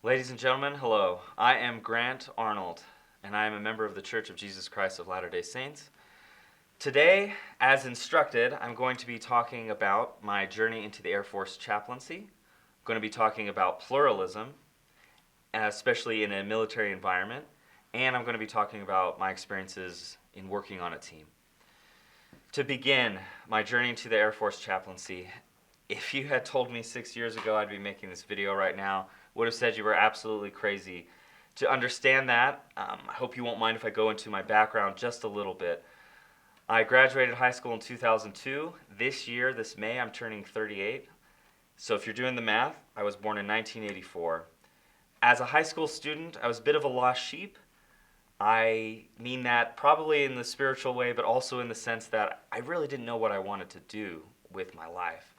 Ladies and gentlemen, hello. I am Grant Arnold, and I am a member of the Church of Jesus Christ of Latter-day Saints. Today, as instructed, I'm going to be talking about my journey into the Air Force chaplaincy. I'm going to be talking about pluralism, especially in a military environment, and I'm going to be talking about my experiences in working on a team. To begin my journey into the Air Force chaplaincy, if you had told me 6 years ago I'd be making this video right now, would have said you were absolutely crazy. To understand that, I hope you won't mind if I go into my background just a little bit. I graduated high school in 2002. This year, this May, I'm turning 38. So if you're doing the math, I was born in 1984. As a high school student, I was a bit of a lost sheep. I mean that probably in the spiritual way, but also in the sense that I really didn't know what I wanted to do with my life.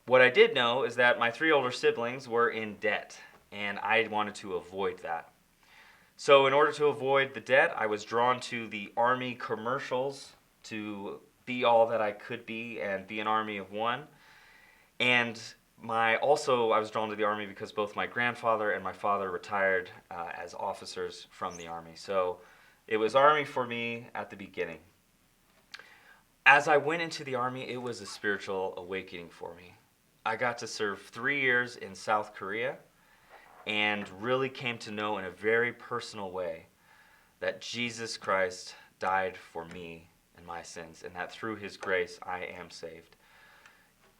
What I did know is that my 3 older siblings were in debt, and I wanted to avoid that. So in order to avoid the debt, I was drawn to the Army commercials to be all that I could be and be an army of one. And I was drawn to the Army because both my grandfather and my father retired as officers from the Army. So it was Army for me at the beginning. As I went into the Army, it was a spiritual awakening for me. I got to serve 3 years in South Korea and really came to know in a very personal way that Jesus Christ died for me and my sins, and that through his grace I am saved.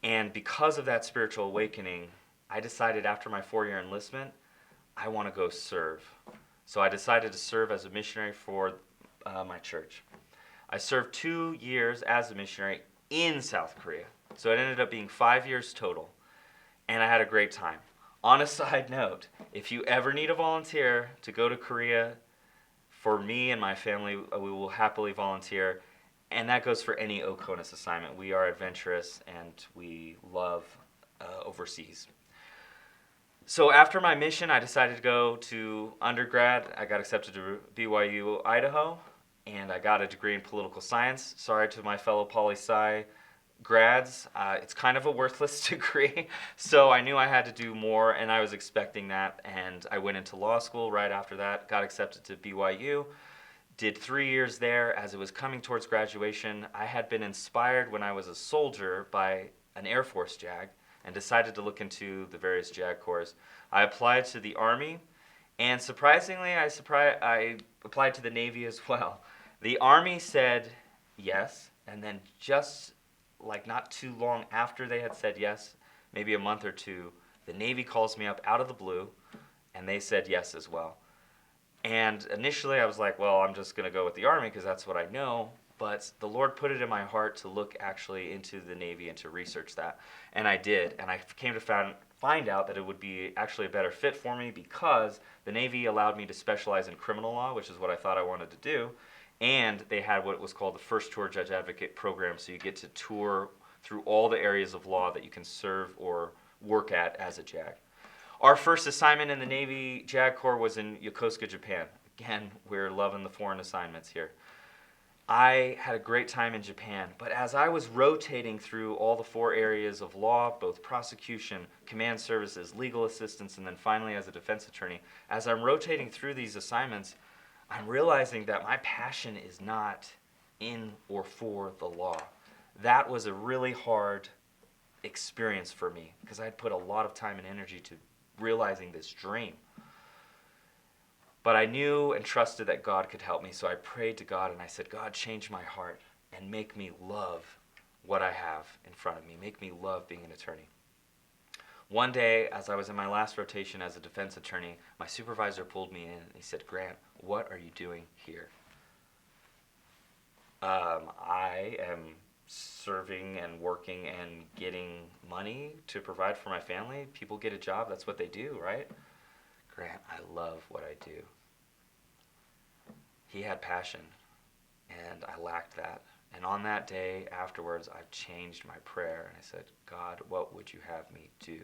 And because of that spiritual awakening, I decided after my 4-year enlistment, I want to go serve. So I decided to serve as a missionary for my church. I served 2 years as a missionary in South Korea. So it ended up being 5 years total. And I had a great time. On a side note, if you ever need a volunteer to go to Korea, for me and my family, we will happily volunteer. And that goes for any OCONUS assignment. We are adventurous and we love overseas. So after my mission, I decided to go to undergrad. I got accepted to BYU, Idaho, and I got a degree in political science. Sorry to my fellow poli-sci grads, it's kind of a worthless degree, so I knew I had to do more, and I was expecting that, and I went into law school right after that, got accepted to BYU, did 3 years there. As it was coming towards graduation, I had been inspired when I was a soldier by an Air Force JAG, and decided to look into the various JAG corps. I applied to the Army, and surprisingly, I applied to the Navy as well. The Army said yes, and then just not too long after they had said yes, maybe a month or two, the Navy calls me up out of the blue, and they said yes as well. And initially I was like, well, I'm just going to go with the Army because that's what I know, but the Lord put it in my heart to look actually into the Navy and to research that, and I did, and I came to find out that it would be actually a better fit for me because the Navy allowed me to specialize in criminal law, which is what I thought I wanted to do. And they had what was called the First Tour Judge Advocate program, so you get to tour through all the areas of law that you can serve or work at as a JAG. Our first assignment in the Navy JAG Corps was in Yokosuka, Japan. Again, we're loving the foreign assignments here. I had a great time in Japan, but as I was rotating through all the 4 areas of law, both prosecution, command services, legal assistance, and then finally as a defense attorney, as I'm rotating through these assignments, I'm realizing that my passion is not in or for the law. That was a really hard experience for me because I had put a lot of time and energy to realizing this dream. But I knew and trusted that God could help me, so I prayed to God and I said, God, change my heart and make me love what I have in front of me. Make me love being an attorney. One day, as I was in my last rotation as a defense attorney, my supervisor pulled me in and he said, Grant, what are you doing here? I am serving and working and getting money to provide for my family. People get a job, that's what they do, right? Grant, I love what I do. He had passion, and I lacked that. And on that day afterwards, I changed my prayer, and I said, God, what would you have me do?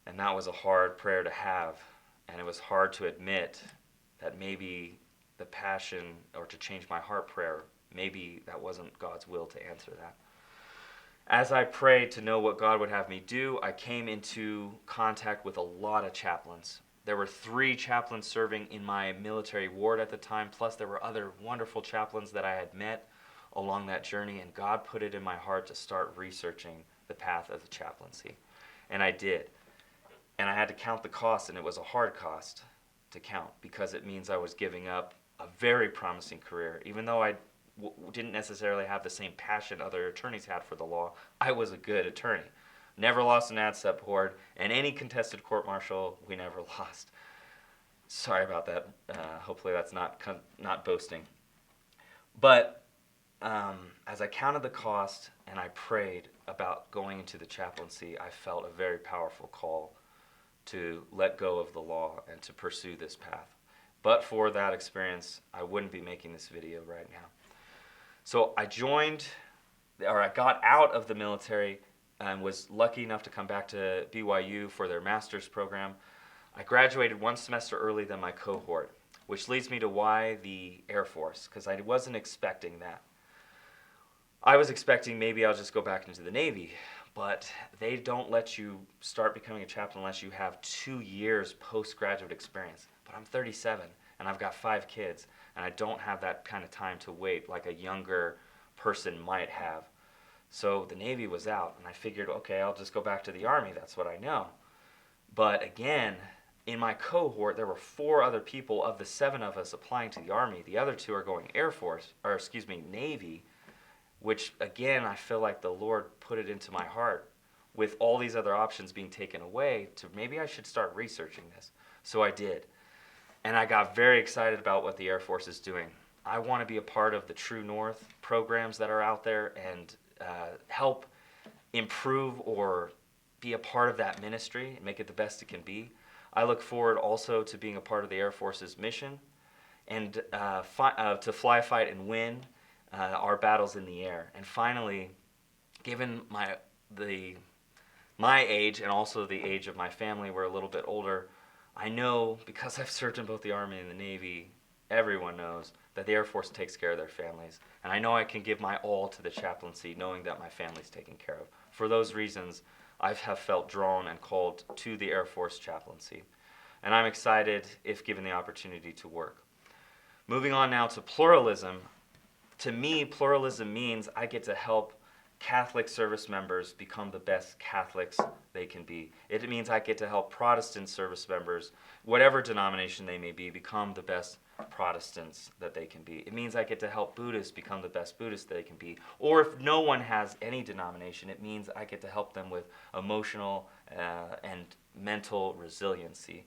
And that was a hard prayer to have, and it was hard to admit that maybe the passion or to change my heart prayer, maybe that wasn't God's will to answer that. As I prayed to know what God would have me do, I came into contact with a lot of chaplains. There were 3 chaplains serving in my military ward at the time, plus there were other wonderful chaplains that I had met along that journey, and God put it in my heart to start researching the path of the chaplaincy. And I did. And I had to count the cost, and it was a hard cost to count because it means I was giving up a very promising career. Even though I didn't necessarily have the same passion other attorneys had for the law, I was a good attorney. Never lost an ad sep board, and any contested court-martial, we never lost. Sorry about that. Hopefully that's not boasting. But as I counted the cost and I prayed about going into the chaplaincy, I felt a very powerful call to let go of the law and to pursue this path. But for that experience, I wouldn't be making this video right now. So I got out of the military and was lucky enough to come back to BYU for their master's program. I graduated 1 semester early than my cohort, which leads me to why the Air Force, because I wasn't expecting that. I was expecting maybe I'll just go back into the Navy, but they don't let you start becoming a chaplain unless you have 2 years postgraduate experience. But I'm 37 and I've got 5 kids, and I don't have that kind of time to wait like a younger person might have. So the Navy was out, and I figured, okay, I'll just go back to the Army. That's what I know. But again, in my cohort, there were 4 other people of the 7 of us applying to the Army. The other 2 are going Navy, which again, I feel like the Lord put it into my heart with all these other options being taken away to maybe I should start researching this. So I did. And I got very excited about what the Air Force is doing. I want to be a part of the True North programs that are out there and help improve or be a part of that ministry and make it the best it can be. I look forward also to being a part of the Air Force's mission and to fly, fight, and win our battles in the air. And finally, given my age and also the age of my family, we're a little bit older, I know, because I've served in both the Army and the Navy, everyone knows that the Air Force takes care of their families. And I know I can give my all to the chaplaincy knowing that my family's taken care of. For those reasons, I have felt drawn and called to the Air Force chaplaincy. And I'm excited if given the opportunity to work. Moving on now to pluralism. To me, pluralism means I get to help Catholic service members become the best Catholics they can be. It means I get to help Protestant service members, whatever denomination they may be, become the best Protestants that they can be. It means I get to help Buddhists become the best Buddhists they can be. Or if no one has any denomination, it means I get to help them with emotional and mental resiliency.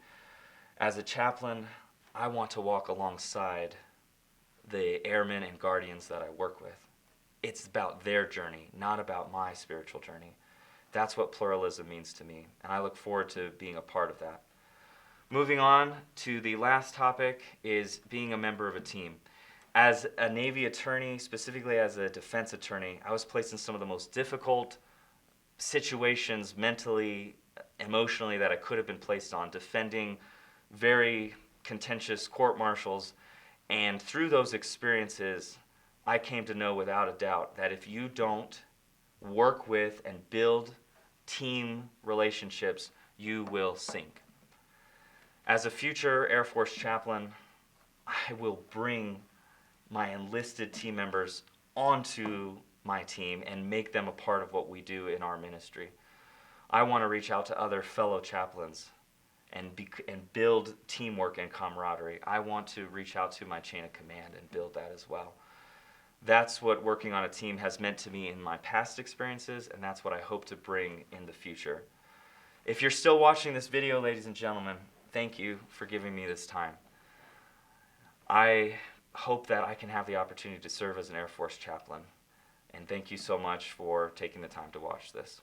As a chaplain, I want to walk alongside the airmen and guardians that I work with. It's about their journey, not about my spiritual journey. That's what pluralism means to me, and I look forward to being a part of that. Moving on to the last topic is being a member of a team. As a Navy attorney, specifically as a defense attorney, I was placed in some of the most difficult situations mentally, emotionally that I could have been placed on, defending very contentious court-martials. And through those experiences, I came to know without a doubt that if you don't work with and build team relationships, you will sink. As a future Air Force chaplain, I will bring my enlisted team members onto my team and make them a part of what we do in our ministry. I want to reach out to other fellow chaplains and build teamwork and camaraderie. I want to reach out to my chain of command and build that as well. That's what working on a team has meant to me in my past experiences, and that's what I hope to bring in the future. If you're still watching this video, ladies and gentlemen, thank you for giving me this time. I hope that I can have the opportunity to serve as an Air Force chaplain, and thank you so much for taking the time to watch this.